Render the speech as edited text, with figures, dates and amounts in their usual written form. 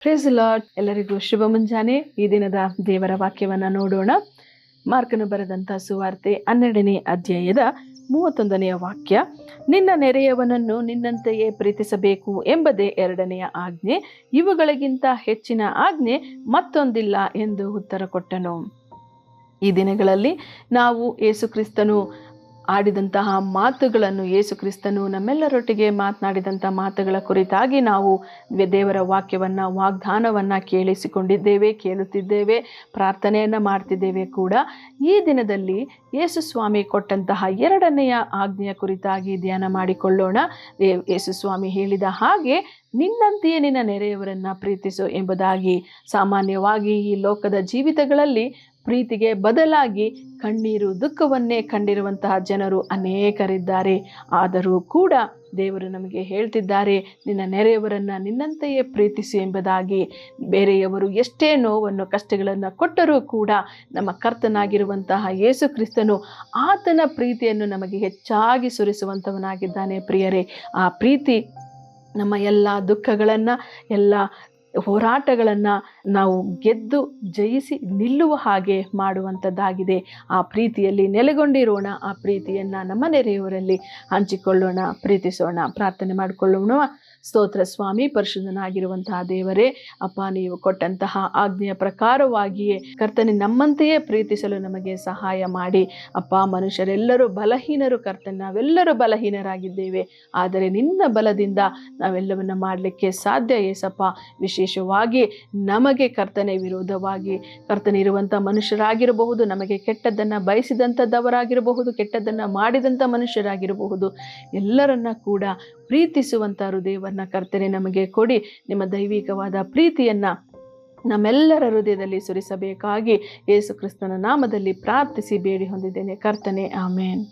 Praise lord. ಎಲ್ಲರಿಗೂ ಶುಭ ಮುಂಜಾನೆ. ಈ ದಿನದ ದೇವರ ವಾಕ್ಯವನ್ನ ನೋಡೋಣ. ಮಾರ್ಕನು ಬರೆದಂಥ ಸುವಾರ್ತೆ 12ನೇ ಅಧ್ಯಾಯದ 31ನೆಯ ವಾಕ್ಯ. ನಿನ್ನ ನೆರೆಯವನನ್ನು ನಿನ್ನಂತೆಯೇ ಪ್ರೀತಿಸಬೇಕು ಎಂಬುದೇ 2ನೆಯ ಆಜ್ಞೆ, ಇವುಗಳಿಗಿಂತ ಹೆಚ್ಚಿನ ಆಜ್ಞೆ ಮತ್ತೊಂದಿಲ್ಲ ಎಂದು ಉತ್ತರ ಕೊಟ್ಟನು. ಈ ದಿನಗಳಲ್ಲಿ ನಾವು ಯೇಸು ಕ್ರಿಸ್ತನು ಆಡಿದಂತಹ ಮಾತುಗಳನ್ನು, ಯೇಸು ಕ್ರಿಸ್ತನು ನಮ್ಮೆಲ್ಲರೊಟ್ಟಿಗೆ ಮಾತನಾಡಿದಂಥ ಮಾತುಗಳ ಕುರಿತಾಗಿ ನಾವು ದೇವರ ವಾಗ್ದಾನವನ್ನು ಕೇಳುತ್ತಿದ್ದೇವೆ, ಪ್ರಾರ್ಥನೆಯನ್ನು ಮಾಡ್ತಿದ್ದೇವೆ ಕೂಡ. ಈ ದಿನದಲ್ಲಿ ಯೇಸು ಸ್ವಾಮಿ ಕೊಟ್ಟಂತಹ 2ನೆಯ ಆಜ್ಞೆಯ ಕುರಿತಾಗಿ ಧ್ಯಾನ ಮಾಡಿಕೊಳ್ಳೋಣ. ಯೇಸು ಸ್ವಾಮಿ ಹೇಳಿದ ಹಾಗೆ ನಿನ್ನಂತೆಯೇ ನಿನ್ನ ನೆರೆಯವರನ್ನು ಪ್ರೀತಿಸು ಎಂಬುದಾಗಿ. ಸಾಮಾನ್ಯವಾಗಿ ಈ ಲೋಕದ ಜೀವಿತಗಳಲ್ಲಿ ಪ್ರೀತಿಗೆ ಬದಲಾಗಿ ಕಣ್ಣೀರು, ದುಃಖವನ್ನೇ ಕಂಡಿರುವಂತಹ ಜನರು ಅನೇಕರಿದ್ದಾರೆ. ಆದರೂ ಕೂಡ ದೇವರು ನಮಗೆ ಹೇಳ್ತಿದ್ದಾರೆ, ನಿನ್ನ ನೆರೆಯವರನ್ನು ನಿನ್ನಂತೆಯೇ ಪ್ರೀತಿಸು ಎಂಬುದಾಗಿ. ಬೇರೆಯವರು ಎಷ್ಟೇ ನೋವನ್ನು, ಕಷ್ಟಗಳನ್ನು ಕೊಟ್ಟರೂ ಕೂಡ ನಮ್ಮ ಕರ್ತನಾಗಿರುವಂತಹ ಯೇಸು ಕ್ರಿಸ್ತನು ಆತನ ಪ್ರೀತಿಯನ್ನು ನಮಗೆ ಹೆಚ್ಚಾಗಿ ಸುರಿಸುವಂಥವನಾಗಿದ್ದಾನೆ. ಪ್ರಿಯರೇ, ಆ ಪ್ರೀತಿ ನಮ್ಮ ಎಲ್ಲ ದುಃಖಗಳನ್ನು, ಎಲ್ಲ ಹೋರಾಟಗಳನ್ನು ನಾವು ಗೆದ್ದು ಜಯಿಸಿ ನಿಲ್ಲುವ ಹಾಗೆ ಮಾಡುವಂಥದ್ದಾಗಿದೆ. ಆ ಪ್ರೀತಿಯಲ್ಲಿ ನೆಲೆಗೊಂಡಿರೋಣ. ಆ ಪ್ರೀತಿಯನ್ನು ನಮ್ಮ ನೆರೆಯವರಲ್ಲಿ ಹಂಚಿಕೊಳ್ಳೋಣ, ಪ್ರೀತಿಸೋಣ. ಪ್ರಾರ್ಥನೆ ಮಾಡಿಕೊಳ್ಳೋಣ. ಸ್ತೋತ್ರ ಸ್ವಾಮಿ, ಪರಿಶುದ್ಧನಾಗಿರುವಂತಹ ದೇವರೇ, ಅಪ್ಪ, ನೀವು ಕೊಟ್ಟಂತಹ ಆಜ್ಞೆಯ ಪ್ರಕಾರವಾಗಿಯೇ ಕರ್ತನೆ ನಮ್ಮಂತೆಯೇ ಪ್ರೀತಿಸಲು ನಮಗೆ ಸಹಾಯ ಮಾಡಿ. ಅಪ್ಪ, ಮನುಷ್ಯರೆಲ್ಲರೂ ಬಲಹೀನರು ಕರ್ತನೆ, ನಾವೆಲ್ಲರೂ ಬಲಹೀನರಾಗಿದ್ದೇವೆ. ಆದರೆ ನಿನ್ನ ಬಲದಿಂದ ನಾವೆಲ್ಲವನ್ನ ಮಾಡಲಿಕ್ಕೆ ಸಾಧ್ಯ ಏಸಪ್ಪ. ವಿಶೇಷವಾಗಿ ನಮಗೆ ಕರ್ತನೆ ವಿರೋಧವಾಗಿ ಕರ್ತನೆ ಇರುವಂಥ ಮನುಷ್ಯರಾಗಿರಬಹುದು, ನಮಗೆ ಕೆಟ್ಟದ್ದನ್ನು ಬಯಸಿದಂಥದ್ದವರಾಗಿರಬಹುದು, ಕೆಟ್ಟದ್ದನ್ನು ಮಾಡಿದಂಥ ಮನುಷ್ಯರಾಗಿರಬಹುದು, ಎಲ್ಲರನ್ನ ಕೂಡ ಪ್ರೀತಿಸುವಂಥ ಹೃದಯವನ್ನು ಕರ್ತನೆ ನಮಗೆ ಕೊಡಿ. ನಿಮ್ಮ ದೈವಿಕವಾದ ಪ್ರೀತಿಯನ್ನು ನಮ್ಮೆಲ್ಲರ ಹೃದಯದಲ್ಲಿ ಸುರಿಸಬೇಕಾಗಿ ಯೇಸು ಕ್ರಿಸ್ತನ ನಾಮದಲ್ಲಿ ಪ್ರಾರ್ಥಿಸಿ ಬೇಡಿ ಹೊಂದಿದ್ದೇನೆ ಕರ್ತನೆ, ಆಮೇನ್.